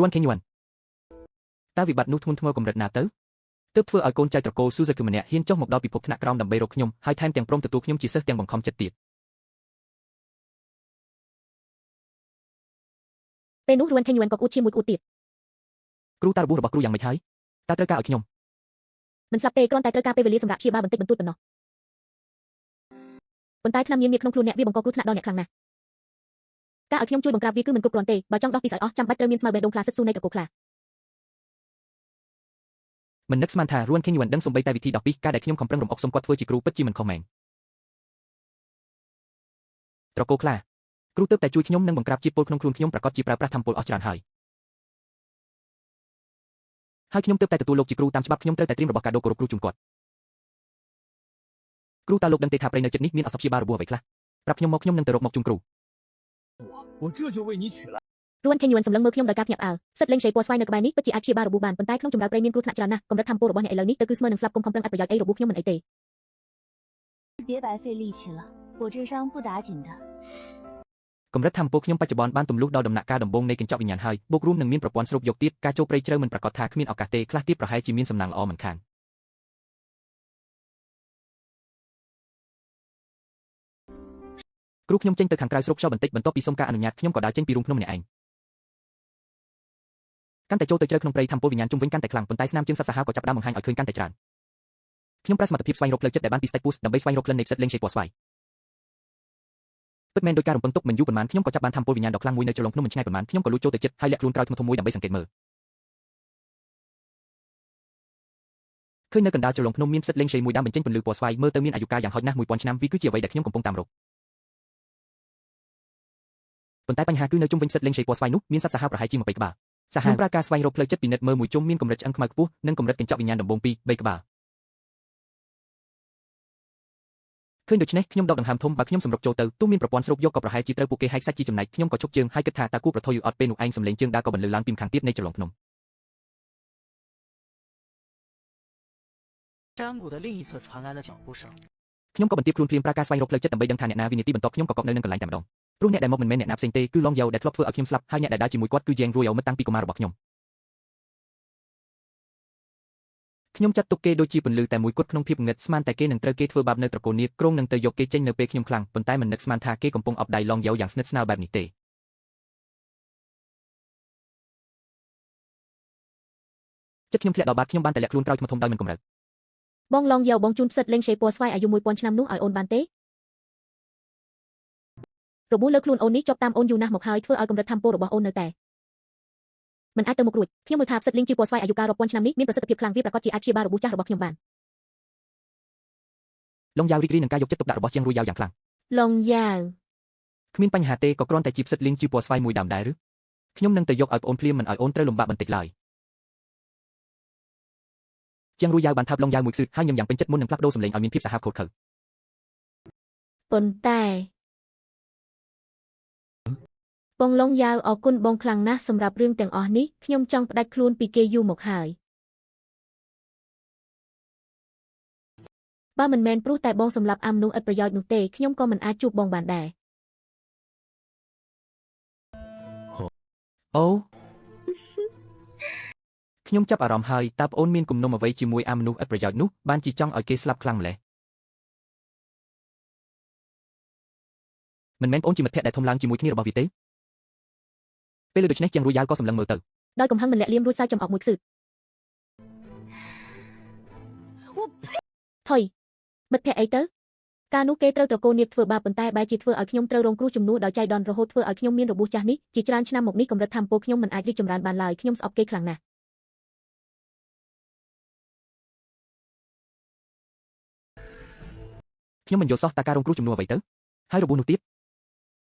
រួនខេញយួនតើវិបត្តិនោះធ្ងន់ធ្ងរកម្រិតណាទៅទើបធ្វើឲ្យកូនចៅត្រកូលស៊ូហ្សាគឹម្នាក់ហ៊ានចុះមកដល់ពិភពថ្នាក់ក្រោមដើម្បីរកខ្ញុំហើយថែមទាំងព្រមទទួលខ្ញុំជាសិស្សទាំងបង្ខំចិត្តទៀតពេលនោះរួនខេញយួនក៏អ៊ូតឈាមមួយអ៊ូតទៀតគ្រូតើរបួសរបស់គ្រូយ៉ាងម៉េចហើយតើត្រូវការឲ្យខ្ញុំមិនស្លាប់ទេគ្រាន់តែត្រូវការពេលវេលាសម្រាប់ព្យាបាលបន្តិចបន្តួចប៉ុណ្ណោះប៉ុន្តែថ្នាំញៀនមានក្នុងខ្លួនអ្នកវាបង្កគ្រោះថ្នាក់ដល់អ្នកខ្លាំងណាស់ការឲ្យខ្ញុំជួយបង្ក្រាបវាគឺមិនគ្រប់គ្រាន់ទេបើចង់ដោះពីស្អីអស់ចាំបាច់ត្រូវមានស្មៅបេះដូងខ្លាសិតស៊ូនៃត្រកូលខ្លាមិននឹកស្មានថារួនខេញយួនដឹងសូម្បីតែវិធីដោះពីការដែលខ្ញុំខំប្រឹងរំអុកសុំគាត់ធ្វើជាគ្រូពិតជាមិនខុសមែនត្រកូលខ្លាគ្រូទើបតែជួយខ្ញុំនឹងបង្ក្រាបជាតិពុលក្នុងខ្លួនខ្ញុំប្រកាសជាប្រើប្រាស់ធម្មពលអស់ច្រើនហើយខ្ញុំទើបតែទទួលលោកជាគ្រូតាមច្បាប់ខ្ញុំត្រូវតែត្រៀមរបស់កាដូគោរពគ្រូជូនគាត់គ្រូតើលោកដឹងទេថាព្រៃនៅជិតនេះមានអសព្យាបាលរបួសអ្វីខ្លះប្រាប់ខ្ញុំមកខ្ញុំនឹងទៅរកមកជូនគ្រូរួនខេញយួនសម្លឹងមើលខ្ញុំដោយការភ្ញាក់ផ្អើលសិតលេងស្រីពណ៌ស្វាយនៅក្បែរនេះពិតជាអាចព្យាបាលរបួសបានប៉ុន្តែក្នុងចម្រៅព្រៃមានគ្រោះថ្នាក់ច្រើនណាស់កម្រិតធម្មពលរបស់អ្នកឥឡូវនេះទៅគឺស្មើនឹងស្លាប់គុំខំប្រឹងអត់ប្រយោជន៍អីរបួសខ្ញុំមិនអីទេ别白费力气了我这伤不打紧的កម្រិតធម្មពលខ្ញុំបច្ចុប្បន្នបានទម្លុះដល់ដំណាក់កាលដំបូងនៃកញ្ចក់វិញ្ញាណហើយបូករួមនឹងមានប្រព័ន្ធស្រូបយកទៀតការចូលព្រៃជ្រៅមិនប្រកាសថាគ្មានឱកាសទេខ្លះទៀតប្រហែលជាមានសំណាងល្អមិនខានគ្រូខ្ញុំចេញទៅខាងក្រៅស្រូបខ្យល់បន្តិចបន្ទាប់ពីសុំការអនុញ្ញាតខ្ញុំក៏ដើរចេញពីរូងភ្នំម្នាក់ឯងកាន់តែចូលទៅជ្រៅក្នុងព្រៃធម្មពលវិញ្ញាណជុំវិញកាន់តែខ្លាំងប៉ុន្តែស្នាមជើងសត្វសាហាវក៏ចាប់ផ្ដើមបង្ហាញឲ្យឃើញកាន់តែច្រើនខ្ញុំប្រើសមត្ថភាពស្វែងរកផ្លូវចិត្តដែលបានពីស្ដេចពូសដើម្បីស្វែងរកក្លិននៃផ្សិតលេងឆេពណ៌ស្វាយពិតមែនដោយការរំពឹងទុកមិនយូរប៉ុន្មានខ្ញុំក៏ចាប់បានធម្មពលវិញ្ញាណដ៏ខ្លាំងមួយនៅជ្រលងភ្នំមិនឆ្ងាយប៉ុន្មានខ្ញុំក៏លួចចូលទៅជិតហើយលាក់ខ្លួនក្រោយធ្មត់មួយដើម្បីសង្កេតមើលឃើញនៅកណ្ដាលជ្រលងភ្នំមានផ្សិតលេងឆេមួយដើមបញ្ចេញពន្លឺពណ៌ស្វាយមើលទៅមានអាយុកាលយ៉ាងហោចណាស់1000ឆ្នាំវាគឺជាអ្វីដែលខ្ញុំកំពុងតាមរកប៉ុន្តែបញ្ហាគឺនៅជុំវិញផ្សិតលេងឆេពណ៌ស្វាយនោះមានសត្វសាហាវប្រហែលជា20ក្បាលសាហាវប្រើការស្វែងរកផ្លូវចិត្តពិនិត្យមើលមួយជុំមានកម្រិតឆ្អឹងខ្មៅខ្ពស់និងកម្រិតកញ្ចក់វិញ្ញាណដំបូង2 3ក្បាលឃើញដូច្នេះខ្ញុំដកដង្ហើមធំបើខ្ញុំសម្រុកចូលទៅទោះមានប្រព័ន្ធស្រូបយកក៏ប្រហែលជាត្រូវពួកគេហែកសាច់ជាចំណែកខ្ញុំក៏ឈប់ជើងហើយគិតថាតើគូប្រថុយឬអត់ពេលនោះឯងសម្លេងជើងដើរក៏បន្លឺឡើងពីម្ខាងទៀតនៃជ្រលងភ្នំខ្ញុំក៏បន្ទាបខ្លួនភ្លាមប្រើការស្វែងរកផ្លូវចិត្តដើម្បីដឹងថាអ្នកណាវិនាទីបន្ទាប់ខ្ញុំក៏កប់នៅនឹងកន្លែងតែម្ដងព្រោះអ្នកដែលមកមិនមែនអ្នកណាផ្សេងទេគឺឡងយ៉ូដែលធ្លាប់ធ្វើឲ្យខ្ញុំស្លាប់ហើយអ្នកដែលដើរជាមួយគាត់គឺយ៉េងរួយអូមិត្តតាំងពីកុមាររបស់ខ្ញុំចាត់ទុកគេដូចជាពន្លឺតែមួយគត់ក្នុងភាពងឹតស្មានតែគេនឹងត្រូវគេធ្វើបាបនៅត្រកូលនាគក្រុងនឹងទៅយកគេចេញនៅពេលខ្ញុំខ្លាំងប៉ុន្តែមិននឹកស្មានថាគេកំពុងអបដៃឡងយ៉ូយ៉ាងស្និទ្ធស្នាលបែបនេះទេចិត្តខ្ញុំធ្លាក់ដល់បាតខ្ញុំបានតែលាក់ខ្លួនក្រោយធ្មត់ធំដោយមិនកម្រើកបងឡងយ៉ូបងជូនផ្សិតលេងឆេពណ៌ស្វាយអាយុ1000ឆ្នាំនោះឲ្យអូនបានទេរបួសលើខ្លួនអូននេះជាប់តាមអូនយូរណាស់មកហើយធ្វើឲ្យកម្រិតធម្មពលរបស់អូននៅតែមិនអាចទៅមុខរួចខ្ញុំមើលថាផ្សិតលេងជាពណ៌ស្វាយអាយុកាលរាប់ពាន់ឆ្នាំនេះមានប្រសិទ្ធភាពខ្លាំងវាប្រកាសជាអាចព្យាបាលរបួសចាស់របស់ខ្ញុំបានឡងយ៉ូរីករាយនឹងការយកចិត្តទុកដាក់របស់ជាងរួយយ៉ូយ៉ាងខ្លាំងឡងយ៉ូគ្មានបញ្ហាទេក៏គ្រាន់តែជាផ្សិតលេងជាពណ៌ស្វាយមួយដើមដែរឬខ្ញុំនឹងទៅយកឲ្យប្អូនភ្លាមមិនឲ្យអូនត្រូវលំបាកបន្តិចឡើយជាងរួយយ៉ូបានថាបឡងយ៉ូមួយស៊ឺហើយញឹមយ៉ាងពេញចិត្តមុននឹងផ្លាស់ប្ដូរសម្លេងឲ្យមានភាពសាហាវខូតខើប៉ុន្តែបងឡងយ៉ាវអរគុណបងខ្លាំងណាស់សម្រាប់រឿងទាំងអស់នេះខ្ញុំចង់ផ្ដាច់ខ្លួនពីគេយូរមកហើយបើមិនមែនព្រោះតែបងសម្លាប់អាមនុស្សឥតប្រយោជន៍នោះទេខ្ញុំក៏មិនអាចជួបបងបានដែរអូខ្ញុំចាប់អារម្មណ៍ហើយតើប្អូនមានគំនុំអ្វីជាមួយអាមនុស្សឥតប្រយោជន៍នោះបានជាចង់ឲ្យគេស្លាប់ខ្លាំងម្ល៉េះមិនមែនប្អូនជាមិត្តភក្តិដែលធំឡើងជាមួយគ្នារបស់វាទេពេលដូច្នេះជាងរួយយ៉ាវក៏សម្លឹងមើលទៅដោយកំហឹងមិនលាក់លៀមរួចសើចំអកមួយខ្សឹកថុយមិត្តភក្តិអីទៅការនោះគេត្រូវត្រកូលនាគធ្វើបាបប៉ុន្តែបែរជាធ្វើឲ្យខ្ញុំត្រូវរងគ្រោះជំនួសដោយចៃដន្យរហូតធ្វើឲ្យខ្ញុំមានរបួសចាស់នេះជាច្រើនឆ្នាំមកនេះកម្រិតធម្មពលខ្ញុំមិនអាចរីកចម្រើនបានឡើយខ្ញុំស្អប់គេខ្លាំងណាស់ខ្ញុំមិនយល់សោះតើការរងគ្រោះជំនួសអ្វីទៅហើយរបួសនោះទៀត